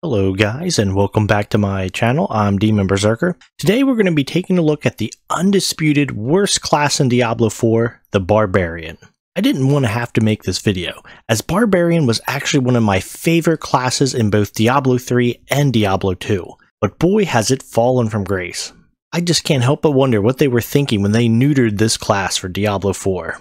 Hello guys, and welcome back to my channel. I'm Demon Berserker. Today we're going to be taking a look at the undisputed worst class in Diablo 4, the Barbarian. I didn't want to have to make this video, as Barbarian was actually one of my favorite classes in both Diablo 3 and Diablo 2, but boy has it fallen from grace. I just can't help but wonder what they were thinking when they neutered this class for Diablo 4.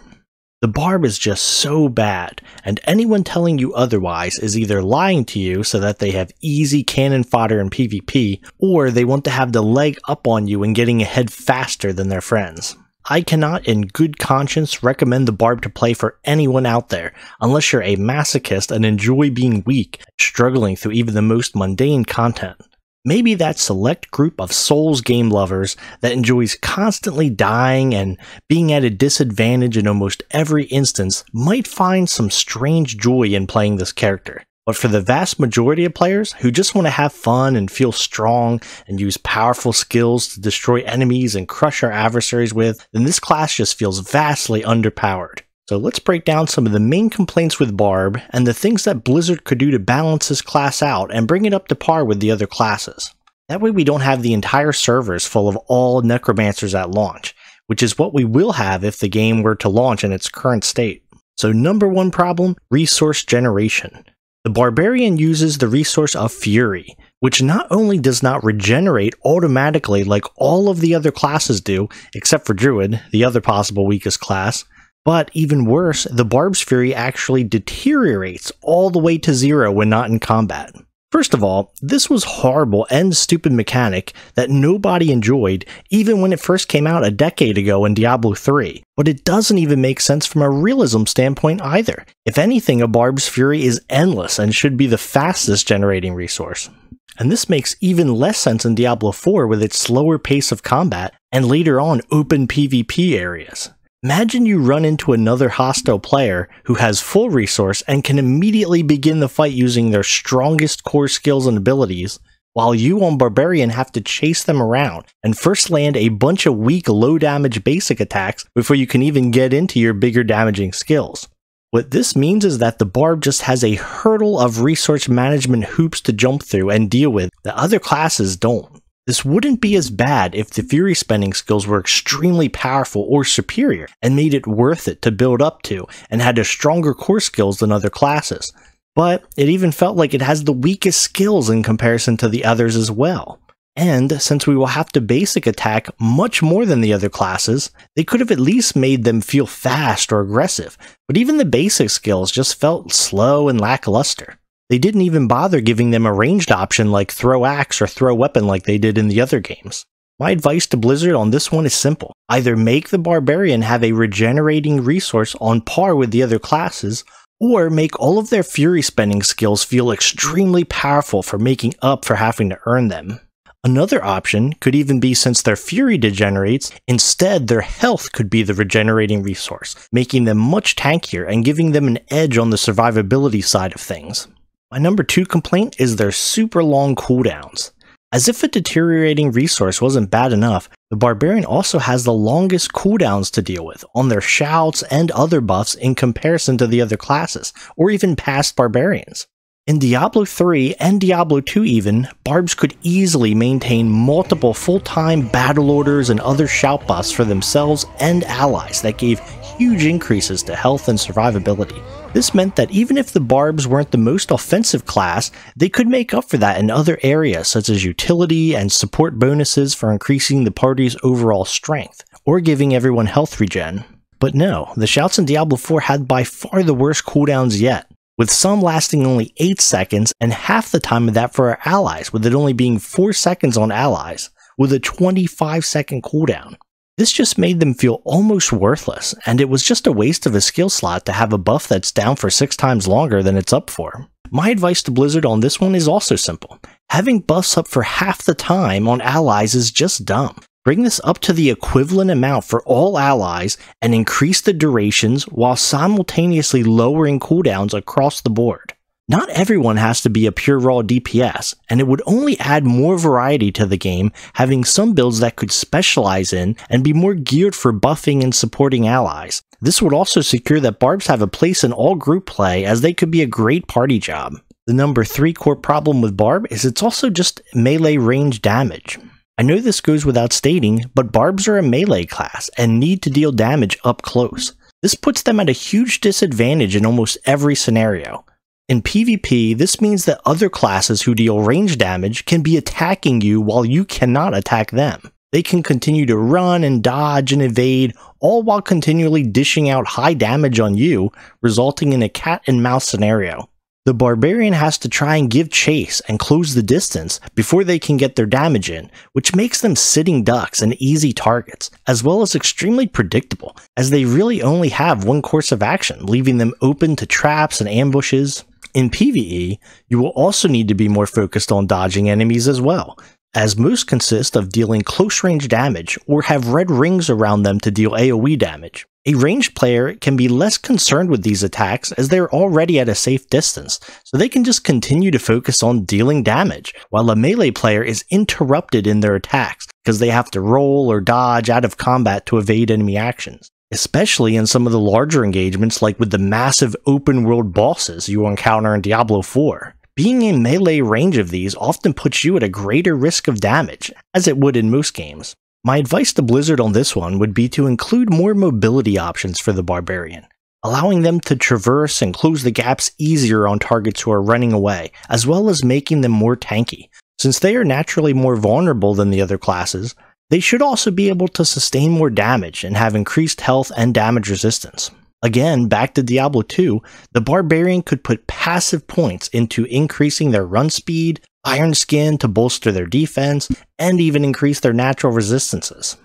The Barb is just so bad, and anyone telling you otherwise is either lying to you so that they have easy cannon fodder in PvP, or they want to have the leg up on you and getting ahead faster than their friends. I cannot in good conscience recommend the Barb to play for anyone out there, unless you're a masochist and enjoy being weak, struggling through even the most mundane content. Maybe that select group of Souls game lovers that enjoys constantly dying and being at a disadvantage in almost every instance might find some strange joy in playing this character. But for the vast majority of players who just want to have fun and feel strong and use powerful skills to destroy enemies and crush our adversaries with, then this class just feels vastly underpowered. So let's break down some of the main complaints with Barb and the things that Blizzard could do to balance this class out and bring it up to par with the other classes. That way we don't have the entire servers full of all necromancers at launch, which is what we will have if the game were to launch in its current state. So number one problem, resource generation. The Barbarian uses the resource of Fury, which not only does not regenerate automatically like all of the other classes do, except for Druid, the other possible weakest class, but even worse, the Barb's Fury actually deteriorates all the way to 0 when not in combat. First of all, this was horrible and stupid mechanic that nobody enjoyed even when it first came out a decade ago in Diablo 3, but it doesn't even make sense from a realism standpoint either. If anything, a Barb's Fury is endless and should be the fastest generating resource. And this makes even less sense in Diablo 4 with its slower pace of combat and later on open PvP areas. Imagine you run into another hostile player who has full resource and can immediately begin the fight using their strongest core skills and abilities, while you on Barbarian have to chase them around and first land a bunch of weak low damage basic attacks before you can even get into your bigger damaging skills. What this means is that the Barb just has a hurdle of resource management hoops to jump through and deal with that other classes don't. This wouldn't be as bad if the Fury spending skills were extremely powerful or superior and made it worth it to build up to and had a stronger core skills than other classes. But it even felt like it has the weakest skills in comparison to the others as well. And since we will have to basic attack much more than the other classes, they could have at least made them feel fast or aggressive, but even the basic skills just felt slow and lackluster. They didn't even bother giving them a ranged option like throw axe or throw weapon like they did in the other games. My advice to Blizzard on this one is simple. Either make the Barbarian have a regenerating resource on par with the other classes, or make all of their Fury spending skills feel extremely powerful for making up for having to earn them. Another option could even be, since their Fury degenerates, instead their health could be the regenerating resource, making them much tankier and giving them an edge on the survivability side of things. My number 2 complaint is their super long cooldowns. As if a deteriorating resource wasn't bad enough, the Barbarian also has the longest cooldowns to deal with on their shouts and other buffs in comparison to the other classes, or even past Barbarians. In Diablo 3 and Diablo 2 even, Barbs could easily maintain multiple full-time battle orders and other shout buffs for themselves and allies that gave huge increases to health and survivability. This meant that even if the Barbs weren't the most offensive class, they could make up for that in other areas such as utility and support bonuses for increasing the party's overall strength, or giving everyone health regen. But no, the shouts in Diablo 4 had by far the worst cooldowns yet, with some lasting only 8 seconds and half the time of that for our allies, with it only being 4 seconds on allies, with a 25-second cooldown. This just made them feel almost worthless, and it was just a waste of a skill slot to have a buff that's down for 6 times longer than it's up for. My advice to Blizzard on this one is also simple. Having buffs up for half the time on allies is just dumb. Bring this up to the equivalent amount for all allies and increase the durations while simultaneously lowering cooldowns across the board. Not everyone has to be a pure raw DPS, and it would only add more variety to the game having some builds that could specialize in and be more geared for buffing and supporting allies. This would also secure that Barbs have a place in all group play, as they could be a great party job. The number 3 core problem with Barb is it's also just melee range damage. I know this goes without stating, but Barbs are a melee class and need to deal damage up close. This puts them at a huge disadvantage in almost every scenario. In PvP, this means that other classes who deal range damage can be attacking you while you cannot attack them. They can continue to run and dodge and evade, all while continually dishing out high damage on you, resulting in a cat and mouse scenario. The Barbarian has to try and give chase and close the distance before they can get their damage in, which makes them sitting ducks and easy targets, as well as extremely predictable, as they really only have one course of action, leaving them open to traps and ambushes. In PvE, you will also need to be more focused on dodging enemies as well, as most consist of dealing close range damage or have red rings around them to deal AoE damage. A ranged player can be less concerned with these attacks as they are already at a safe distance, so they can just continue to focus on dealing damage, while a melee player is interrupted in their attacks because they have to roll or dodge out of combat to evade enemy actions. Especially in some of the larger engagements like with the massive open world bosses you will encounter in Diablo 4. Being in melee range of these often puts you at a greater risk of damage, as it would in most games. My advice to Blizzard on this one would be to include more mobility options for the Barbarian, allowing them to traverse and close the gaps easier on targets who are running away, as well as making them more tanky. Since they are naturally more vulnerable than the other classes, they should also be able to sustain more damage and have increased health and damage resistance. Again, back to Diablo 2, the Barbarian could put passive points into increasing their run speed, Iron Skin to bolster their defense, and even increase their natural resistances.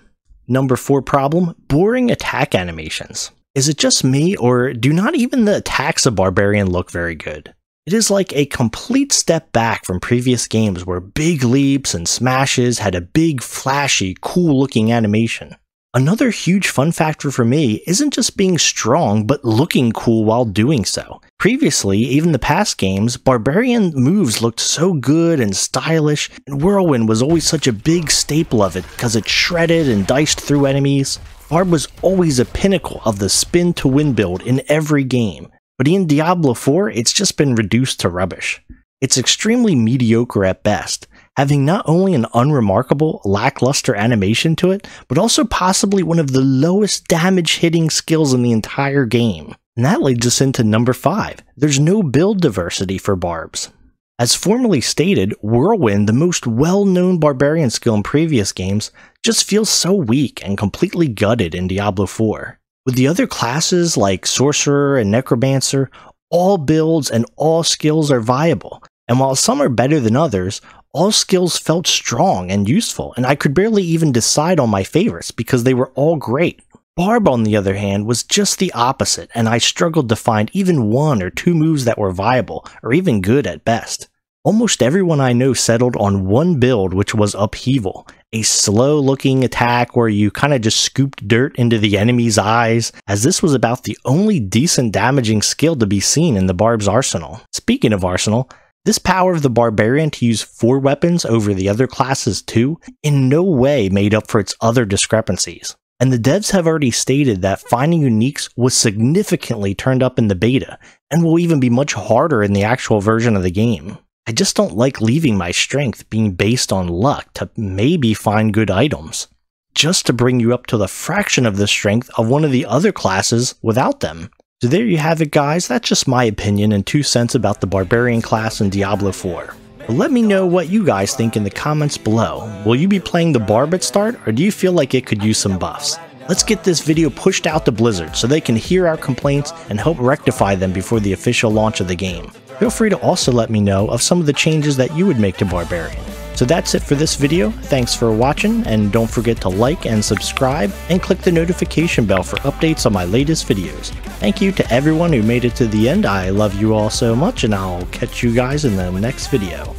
Number 4 problem, boring attack animations. Is it just me, or do not even the attacks of Barbarian look very good? It is like a complete step back from previous games where big leaps and smashes had a big, flashy, cool looking animation. Another huge fun factor for me isn't just being strong, but looking cool while doing so. Previously, even the past games, Barbarian moves looked so good and stylish, and Whirlwind was always such a big staple of it because it shredded and diced through enemies. Barb was always a pinnacle of the spin to win build in every game, but in Diablo 4, it's just been reduced to rubbish. It's extremely mediocre at best, having not only an unremarkable, lackluster animation to it, but also possibly one of the lowest damage hitting skills in the entire game. And that leads us into number 5. There's no build diversity for Barbs. As formerly stated, Whirlwind, the most well-known Barbarian skill in previous games, just feels so weak and completely gutted in Diablo 4. With the other classes like Sorcerer and Necromancer, all builds and all skills are viable, and while some are better than others, all skills felt strong and useful, and I could barely even decide on my favorites because they were all great. Barb, on the other hand, was just the opposite, and I struggled to find even 1 or 2 moves that were viable, or even good at best. Almost everyone I know settled on one build, which was Upheaval, a slow-looking attack where you kinda just scooped dirt into the enemy's eyes, as this was about the only decent damaging skill to be seen in the Barb's arsenal. Speaking of arsenal, this power of the Barbarian to use 4 weapons over the other classes too, in no way made up for its other discrepancies. And the devs have already stated that finding uniques was significantly turned up in the beta, and will even be much harder in the actual version of the game. I just don't like leaving my strength being based on luck to maybe find good items, just to bring you up to the fraction of the strength of one of the other classes without them. So there you have it, guys. That's just my opinion and 2 cents about the Barbarian class in Diablo 4. But let me know what you guys think in the comments below. Will you be playing the Barb at start, or do you feel like it could use some buffs? Let's get this video pushed out to Blizzard so they can hear our complaints and help rectify them before the official launch of the game. Feel free to also let me know of some of the changes that you would make to Barbarian. So that's it for this video. Thanks for watching, and don't forget to like and subscribe, and click the notification bell for updates on my latest videos. Thank you to everyone who made it to the end. I love you all so much, and I'll catch you guys in the next video.